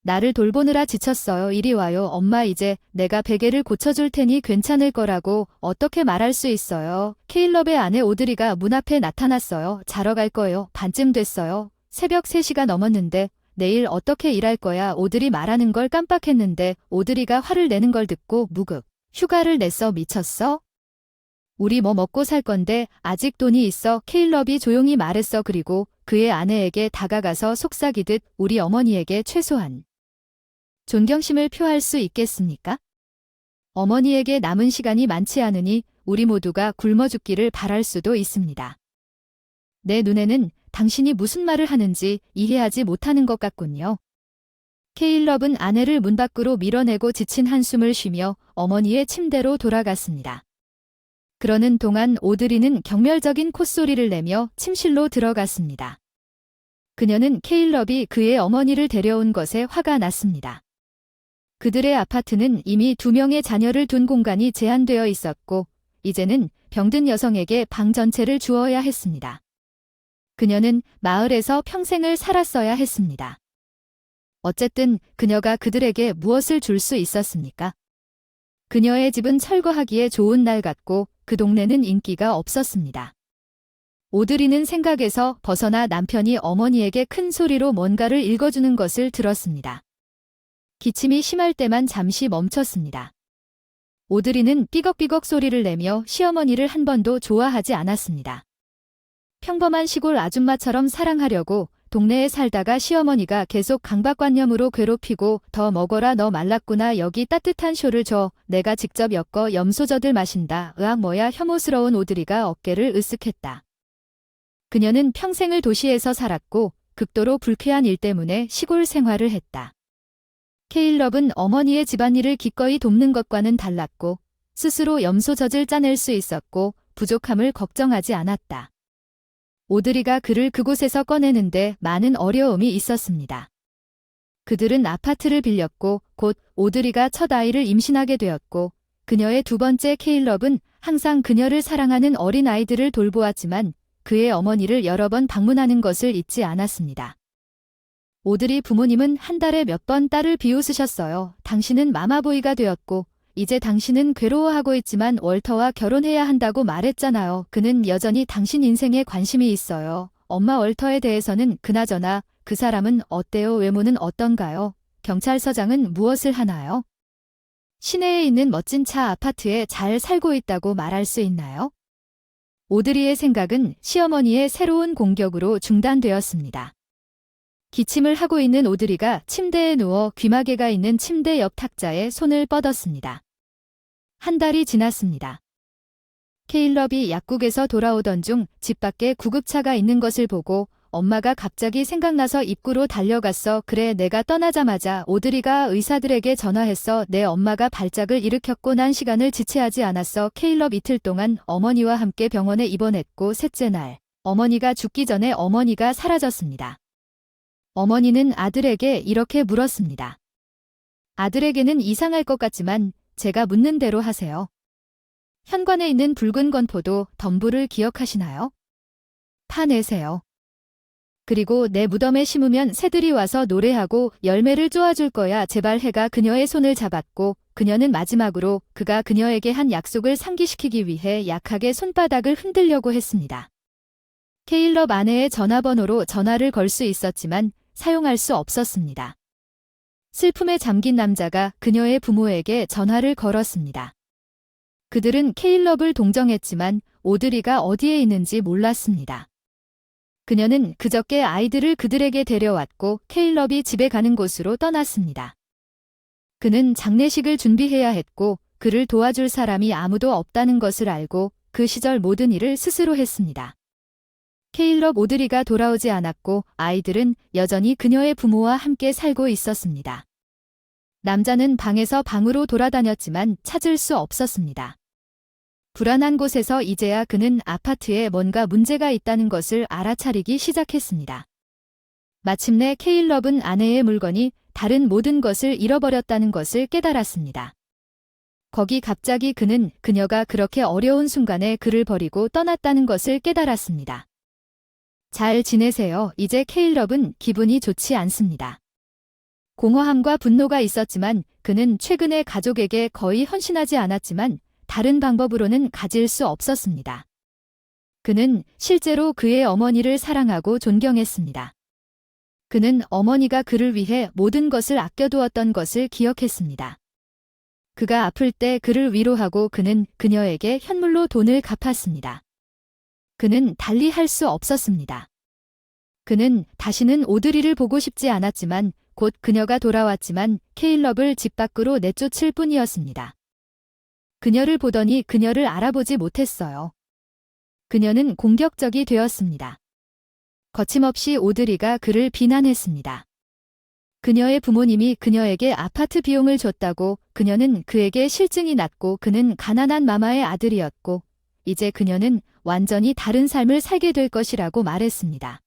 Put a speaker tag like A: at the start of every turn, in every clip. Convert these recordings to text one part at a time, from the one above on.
A: 나를 돌보느라 지쳤어요. 이리 와요. 엄마 이제 내가 베개를 고쳐줄 테니 괜찮을 거라고 어떻게 말할 수 있어요. 케일럽의 아내 오드리가 문 앞에 나타났어요. 자러 갈 거예요. 반쯤 됐어요. 새벽 3시가 넘었는데 내일 어떻게 일할 거야. 오드리 말하는 걸 깜빡했는데 오드리가 화를 내는 걸 듣고 무급 휴가를 냈어. 미쳤어? 우리 뭐 먹고 살 건데 아직 돈이 있어. 케일럽이 조용히 말했어. 그리고 그의 아내에게 다가가서 속삭이듯 우리 어머니에게 최소한 존경심을 표할 수 있겠습니까? 어머니에게 남은 시간이 많지 않으니 우리 모두가 굶어 죽기를 바랄 수도 있습니다. 내 눈에는 당신이 무슨 말을 하는지 이해하지 못하는 것 같군요. 케일럽은 아내를 문 밖으로 밀어내고 지친 한숨을 쉬며 어머니의 침대로 돌아갔습니다. 그러는 동안 오드리는 경멸적인 콧소리를 내며 침실로 들어갔습니다. 그녀는 케일럽이 그의 어머니를 데려온 것에 화가 났습니다. 그들의 아파트는 이미 2명의 자녀를 둔 공간이 제한되어 있었고 이제는 병든 여성에게 방 전체를 주어야 했습니다. 그녀는 마을에서 평생을 살았어야 했습니다. 어쨌든 그녀가 그들에게 무엇을 줄 수 있었습니까? 그녀의 집은 철거하기에 좋은 날 같고 그 동네는 인기가 없었습니다. 오드리는 생각에서 벗어나 남편이 어머니에게 큰 소리로 뭔가를 읽어주는 것을 들었습니다. 기침이 심할 때만 잠시 멈췄습니다. 오드리는 삐걱삐걱 소리를 내며 시어머니를 한 번도 좋아하지 않았습니다. 평범한 시골 아줌마처럼 사랑하려고 동네에 살다가 시어머니가 계속 강박관념으로 괴롭히고 더 먹어라 너 말랐구나 여기 따뜻한 쇼를 줘 내가 직접 엮어 염소젖을 마신다 으악 뭐야 혐오스러운 오드리가 어깨를 으쓱했다. 그녀는 평생을 도시에서 살았고 극도로 불쾌한 일 때문에 시골 생활을 했다. 케일럽은 어머니의 집안일을 기꺼이 돕는 것과는 달랐고 스스로 염소젖을 짜낼 수 있었고 부족함을 걱정하지 않았다. 오드리가 그를 그곳에서 꺼내는데 많은 어려움이 있었습니다. 그들은 아파트를 빌렸고 곧 오드리가 첫 아이를 임신하게 되었고 그녀의 두 번째 케일럽은 항상 그녀를 사랑하는 어린 아이들을 돌보았지만 그의 어머니를 여러 번 방문하는 것을 잊지 않았습니다. 오드리 부모님은 한 달에 몇 번 딸을 비웃으셨어요. 당신은 마마보이가 되었고 이제 당신은 괴로워하고 있지만 월터와 결혼해야 한다고 말했잖아요. 그는 여전히 당신 인생에 관심이 있어요. 엄마 월터에 대해서는 그나저나 그 사람은 어때요? 외모는 어떤가요? 경찰서장은 무엇을 하나요? 시내에 있는 멋진 차 아파트에 잘 살고 있다고 말할 수 있나요? 오드리의 생각은 시어머니의 새로운 공격으로 중단되었습니다. 기침을 하고 있는 오드리가 침대에 누워 귀마개가 있는 침대 옆 탁자에 손을 뻗었습니다. 한 달이 지났습니다. 케일럽이 약국에서 돌아오던 중 집 밖에 구급차가 있는 것을 보고 엄마가 갑자기 생각나서 입구로 달려갔어. 그래 내가 떠나자마자 오드리가 의사들에게 전화했어. 내 엄마가 발작을 일으켰고 난 시간을 지체하지 않았어. 케일럽 이틀 동안 어머니와 함께 병원에 입원했고 셋째 날 어머니가 죽기 전에 어머니가 사라졌습니다. 어머니는 아들에게 이렇게 물었습니다. 아들에게는 이상할 것 같지만 제가 묻는 대로 하세요. 현관에 있는 붉은 건포도 덤불을 기억하시나요? 파내세요. 그리고 내 무덤에 심으면 새들이 와서 노래하고 열매를 쪼아줄 거야. 제발 해가 그녀의 손을 잡았고 그녀는 마지막으로 그가 그녀에게 한 약속을 상기시키기 위해 약하게 손바닥을 흔들려고 했습니다. 케일럽 아내의 전화번호로 전화를 걸 수 있었지만 사용할 수 없었습니다. 슬픔에 잠긴 남자가 그녀의 부모에게 전화를 걸었습니다. 그들은 케일럽을 동정했지만 오드리가 어디에 있는지 몰랐습니다. 그녀는 그저께 아이들을 그들에게 데려왔고 케일럽이 집에 가는 곳으로 떠났습니다. 그는 장례식을 준비해야 했고 그를 도와줄 사람이 아무도 없다는 것을 알고 그 시절 모든 일을 스스로 했습니다. 케일럽 오드리가 돌아오지 않았고 아이들은 여전히 그녀의 부모와 함께 살고 있었습니다. 남자는 방에서 방으로 돌아다녔지만 찾을 수 없었습니다. 불안한 곳에서 이제야 그는 아파트에 뭔가 문제가 있다는 것을 알아차리기 시작했습니다. 마침내 케일럽은 아내의 물건이 다른 모든 것을 잃어버렸다는 것을 깨달았습니다. 거기 갑자기 그는 그녀가 그렇게 어려운 순간에 그를 버리고 떠났다는 것을 깨달았습니다. 잘 지내세요. 이제 케일럽은 기분이 좋지 않습니다. 공허함과 분노가 있었지만 그는 최근에 가족에게 거의 헌신하지 않았지만 다른 방법으로는 가질 수 없었습니다. 그는 실제로 그의 어머니를 사랑하고 존경했습니다. 그는 어머니가 그를 위해 모든 것을 아껴두었던 것을 기억했습니다. 그가 아플 때 그를 위로하고 그는 그녀에게 현물로 돈을 갚았습니다. 그는 달리 할 수 없었습니다. 그는 다시는 오드리를 보고 싶지 않았지만 곧 그녀가 돌아왔지만 케일럽을 집 밖으로 내쫓을 뿐이었습니다. 그녀를 보더니 그녀를 알아보지 못했어요. 그녀는 공격적이 되었습니다. 거침없이 오드리가 그를 비난했습니다. 그녀의 부모님이 그녀에게 아파트 비용을 줬다고, 그녀는 그에게 실증이 났고 그는 가난한 마마의 아들이었고 이제 그녀는 완전히 다른 삶을 살게 될 것이라고 말했습니다.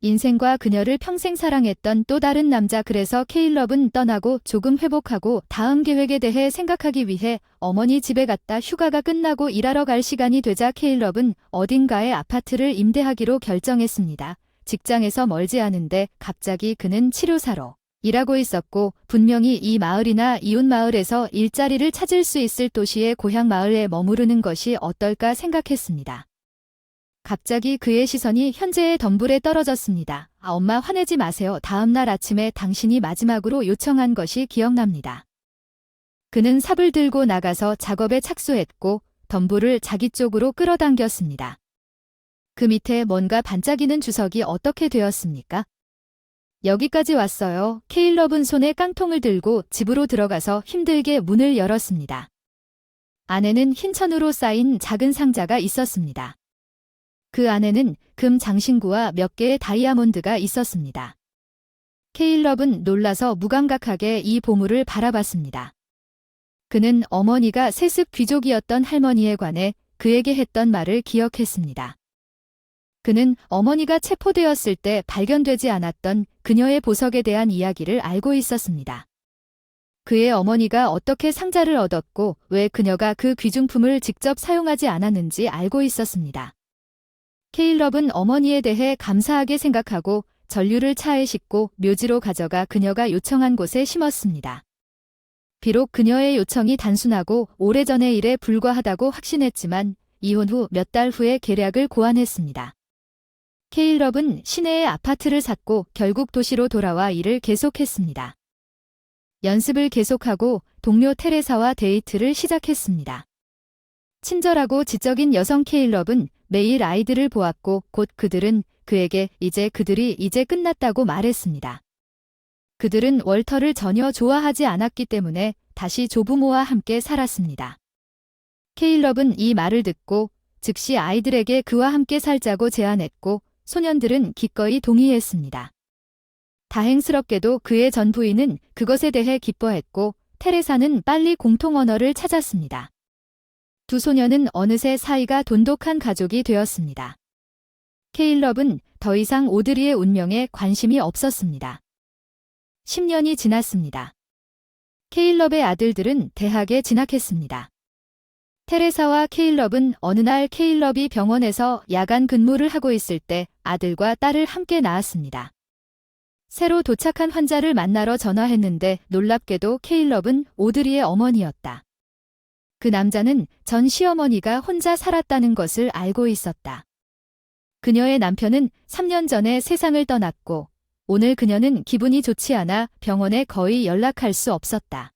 A: 인생과 그녀를 평생 사랑했던 또 다른 남자. 그래서 케일럽은 떠나고 조금 회복하고 다음 계획에 대해 생각하기 위해 어머니 집에 갔다 휴가가 끝나고 일하러 갈 시간이 되자 케일럽은 어딘가에 아파트를 임대하기로 결정했습니다. 직장에서 멀지 않은데 갑자기 그는 치료사로 일하고 있었고 분명히 이 마을이나 이웃 마을에서 일자리를 찾을 수 있을 도시의 고향 마을에 머무르는 것이 어떨까 생각했습니다. 갑자기 그의 시선이 현재의 덤불에 떨어졌습니다. 엄마 화내지 마세요. 다음 날 아침에 당신이 마지막으로 요청한 것이 기억납니다. 그는 삽을 들고 나가서 작업에 착수했고 덤불을 자기 쪽으로 끌어당겼습니다. 그 밑에 뭔가 반짝이는 주석이 어떻게 되었습니까? 여기까지 왔어요. 케일럽은 손에 깡통을 들고 집으로 들어가서 힘들게 문을 열었습니다. 안에는 흰 천으로 쌓인 작은 상자가 있었습니다. 그 안에는 금 장신구와 몇 개의 다이아몬드가 있었습니다. 케일럽은 놀라서 무감각하게 이 보물을 바라봤습니다. 그는 어머니가 세습 귀족이었던 할머니에 관해 그에게 했던 말을 기억했습니다. 그는 어머니가 체포되었을 때 발견되지 않았던 그녀의 보석에 대한 이야기를 알고 있었습니다. 그의 어머니가 어떻게 상자를 얻었고 왜 그녀가 그 귀중품을 직접 사용하지 않았는지 알고 있었습니다. 케일럽은 어머니에 대해 감사하게 생각하고 전류를 차에 싣고 묘지로 가져가 그녀가 요청한 곳에 심었습니다. 비록 그녀의 요청이 단순하고 오래전의 일에 불과하다고 확신했지만 이혼 후 몇 달 후에 계략을 고안했습니다. 케일럽은 시내에 아파트를 샀고 결국 도시로 돌아와 일을 계속했습니다. 연습을 계속하고 동료 테레사와 데이트를 시작했습니다. 친절하고 지적인 여성 케일럽은 매일 아이들을 보았고 곧 그들은 그에게 그들이 이제 끝났다고 말했습니다. 그들은 월터를 전혀 좋아하지 않았기 때문에 다시 조부모와 함께 살았습니다. 케일럽은 이 말을 듣고 즉시 아이들에게 그와 함께 살자고 제안했고 소년들은 기꺼이 동의했습니다. 다행스럽게도 그의 전 부인은 그것에 대해 기뻐했고 테레사는 빨리 공통 언어를 찾았습니다. 두 소년은 어느새 사이가 돈독한 가족이 되었습니다. 케일럽은 더 이상 오드리의 운명에 관심이 없었습니다. 10년이 지났습니다. 케일럽의 아들들은 대학에 진학했습니다. 테레사와 케일럽은 어느 날 케일럽이 병원에서 야간 근무를 하고 있을 때 아들과 딸을 함께 낳았습니다. 새로 도착한 환자를 만나러 전화했는데 놀랍게도 케일럽은 오드리의 어머니였다. 그 남자는 전 시어머니가 혼자 살았다는 것을 알고 있었다. 그녀의 남편은 3년 전에 세상을 떠났고 오늘 그녀는 기분이 좋지 않아 병원에 거의 연락할 수 없었다.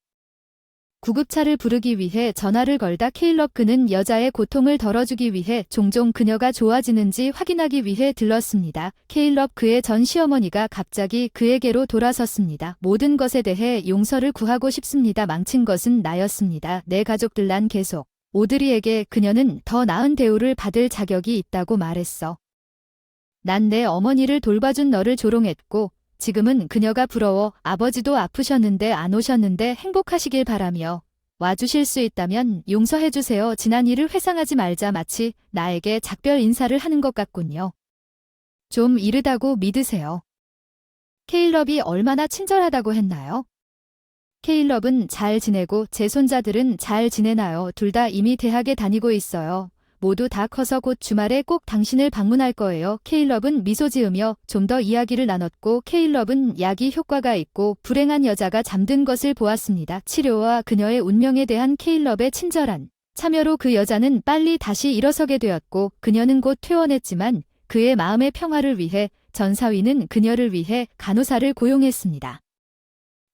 A: 구급차를 부르기 위해 전화를 걸다 케일럽 그는 여자의 고통을 덜어주기 위해 종종 그녀가 좋아지는지 확인하기 위해 들렀습니다. 케일럽 그의 전 시어머니가 갑자기 그에게로 돌아섰습니다. 모든 것에 대해 용서를 구하고 싶습니다. 망친 것은 나였습니다. 내 가족들 난 계속 오드리에게 그녀는 더 나은 대우를 받을 자격이 있다고 말했어. 난 내 어머니를 돌봐준 너를 조롱했고 지금은 그녀가 부러워. 아버지도 아프셨는데 안 오셨는데 행복하시길 바라며 와주실 수 있다면 용서해주세요. 지난 일을 회상하지 말자. 마치 나에게 작별 인사를 하는 것 같군요. 좀 이르다고 믿으세요. 케일럽이 얼마나 친절하다고 했나요? 케일럽은 잘 지내고 제 손자들은 잘 지내나요? 둘 다 이미 대학에 다니고 있어요. 모두 다 커서 곧 주말에 꼭 당신을 방문할 거예요. 케일럽은 미소 지으며 좀 더 이야기를 나눴고 케일럽은 약이 효과가 있고 불행한 여자가 잠든 것을 보았습니다. 치료와 그녀의 운명에 대한 케일럽의 친절한 참여로 그 여자는 빨리 다시 일어서게 되었고 그녀는 곧 퇴원했지만 그의 마음의 평화를 위해 전사위는 그녀를 위해 간호사를 고용했습니다.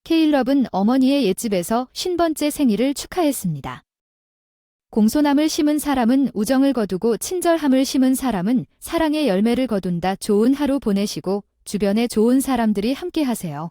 A: 케일럽은 어머니의 옛집에서 50번째 생일을 축하했습니다. 공손함을 심은 사람은 우정을 거두고 친절함을 심은 사람은 사랑의 열매를 거둔다. 좋은 하루 보내시고 주변에 좋은 사람들이 함께 하세요.